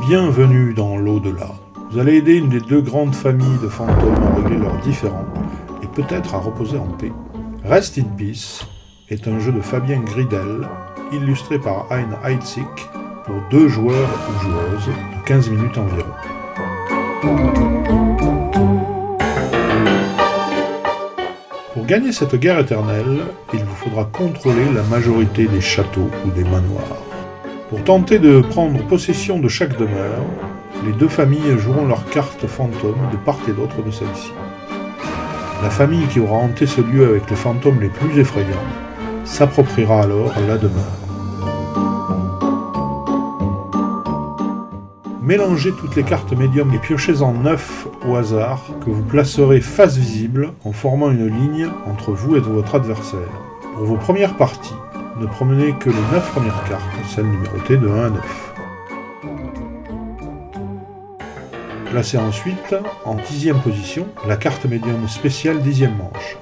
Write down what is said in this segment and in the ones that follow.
Bienvenue dans l'au-delà. Vous allez aider une des deux grandes familles de fantômes à régler leurs différends et peut-être à reposer en paix. Rest in Peace est un jeu de Fabien Gridel, illustré par Hein Heidsieck, pour 2 joueurs ou joueuses de 15 minutes environ. Pour gagner cette guerre éternelle, il vous faudra contrôler la majorité des châteaux ou des manoirs. Pour tenter de prendre possession de chaque demeure, les deux familles joueront leurs cartes fantômes de part et d'autre de celle-ci. La famille qui aura hanté ce lieu avec les fantômes les plus effrayants s'appropriera alors la demeure. Mélangez toutes les cartes médium et piochez-en 9 au hasard que vous placerez face visible en formant une ligne entre vous et votre adversaire. Pour vos premières parties, ne promenez que les 9 premières cartes, celles numérotées de 1 à 9. Placez ensuite, en 10e position, la carte médium spéciale 10e manche.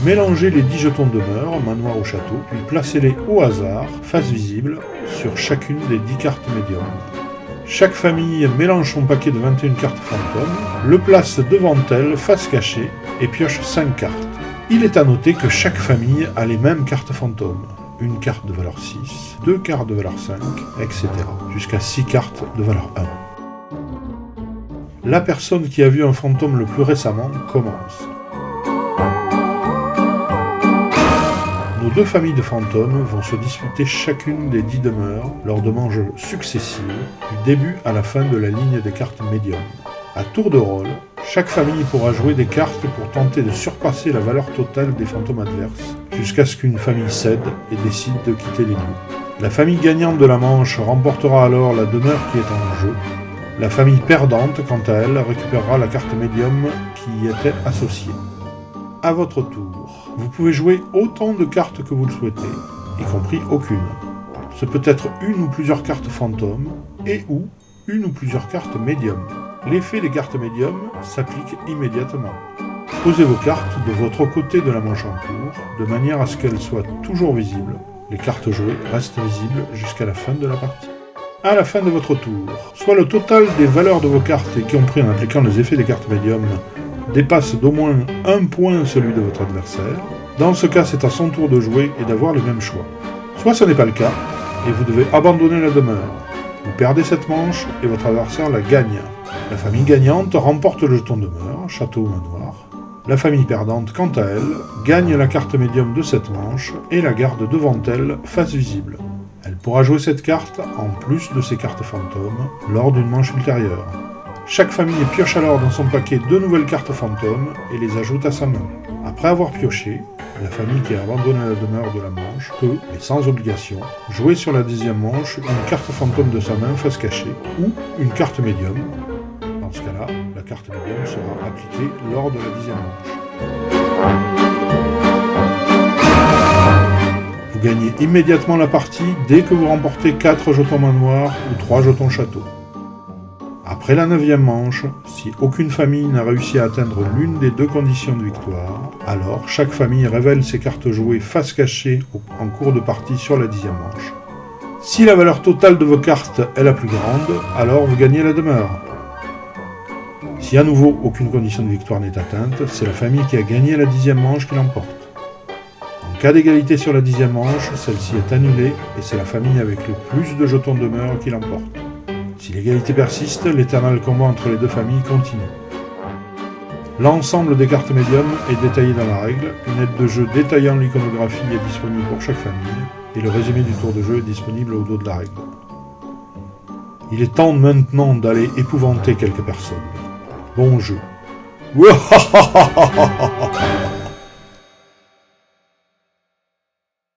Mélangez les 10 jetons de demeure, manoir ou château, puis placez-les au hasard, face visible, sur chacune des 10 cartes médium. Chaque famille mélange son paquet de 21 cartes fantômes, le place devant elle, face cachée, et pioche 5 cartes. Il est à noter que chaque famille a les mêmes cartes fantômes. Une carte de valeur 6, 2 cartes de valeur 5, etc. jusqu'à 6 cartes de valeur 1. La personne qui a vu un fantôme le plus récemment commence. Nos 2 familles de fantômes vont se disputer chacune des 10 demeures lors de manches successives, du début à la fin de la ligne des cartes médium. À tour de rôle, chaque famille pourra jouer des cartes pour tenter de surpasser la valeur totale des fantômes adverses, jusqu'à ce qu'une famille cède et décide de quitter les lieux. La famille gagnante de la manche remportera alors la demeure qui est en jeu. La famille perdante, quant à elle, récupérera la carte médium qui y était associée. À votre tour, vous pouvez jouer autant de cartes que vous le souhaitez, y compris aucune. Ce peut être une ou plusieurs cartes fantômes et ou une ou plusieurs cartes médium. L'effet des cartes médium s'applique immédiatement. Posez vos cartes de votre côté de la manche en cours, de manière à ce qu'elles soient toujours visibles. Les cartes jouées restent visibles jusqu'à la fin de la partie. À la fin de votre tour, soit le total des valeurs de vos cartes y compris en appliquant les effets des cartes médium dépasse d'au moins 1 point celui de votre adversaire. Dans ce cas, c'est à son tour de jouer et d'avoir le même choix. Soit ce n'est pas le cas, et vous devez abandonner la demeure. Vous perdez cette manche et votre adversaire la gagne. La famille gagnante remporte le jeton demeure, château ou manoir. La famille perdante, quant à elle, gagne la carte médium de cette manche et la garde devant elle, face visible. Elle pourra jouer cette carte en plus de ses cartes fantômes lors d'une manche ultérieure. Chaque famille pioche alors dans son paquet 2 nouvelles cartes fantômes et les ajoute à sa main. Après avoir pioché, la famille qui a abandonné la demeure de la manche peut, mais sans obligation, jouer sur la 10e manche une carte fantôme de sa main face cachée ou une carte médium. Dans ce cas-là, la carte médium sera appliquée lors de la 10e manche. Vous gagnez immédiatement la partie dès que vous remportez 4 jetons manoir ou 3 jetons château. Après la 9e manche, si aucune famille n'a réussi à atteindre l'une des 2 conditions de victoire, alors chaque famille révèle ses cartes jouées face cachée en cours de partie sur la 10e manche. Si la valeur totale de vos cartes est la plus grande, alors vous gagnez la demeure. Si à nouveau aucune condition de victoire n'est atteinte, c'est la famille qui a gagné la 10e manche qui l'emporte. En cas d'égalité sur la 10e manche, celle-ci est annulée et c'est la famille avec le plus de jetons de demeure qui l'emporte. Si l'égalité persiste, l'éternel combat entre les 2 familles continue. L'ensemble des cartes médium est détaillé dans la règle, une aide de jeu détaillant l'iconographie est disponible pour chaque famille, et le résumé du tour de jeu est disponible au dos de la règle. Il est temps maintenant d'aller épouvanter quelques personnes. Bon jeu.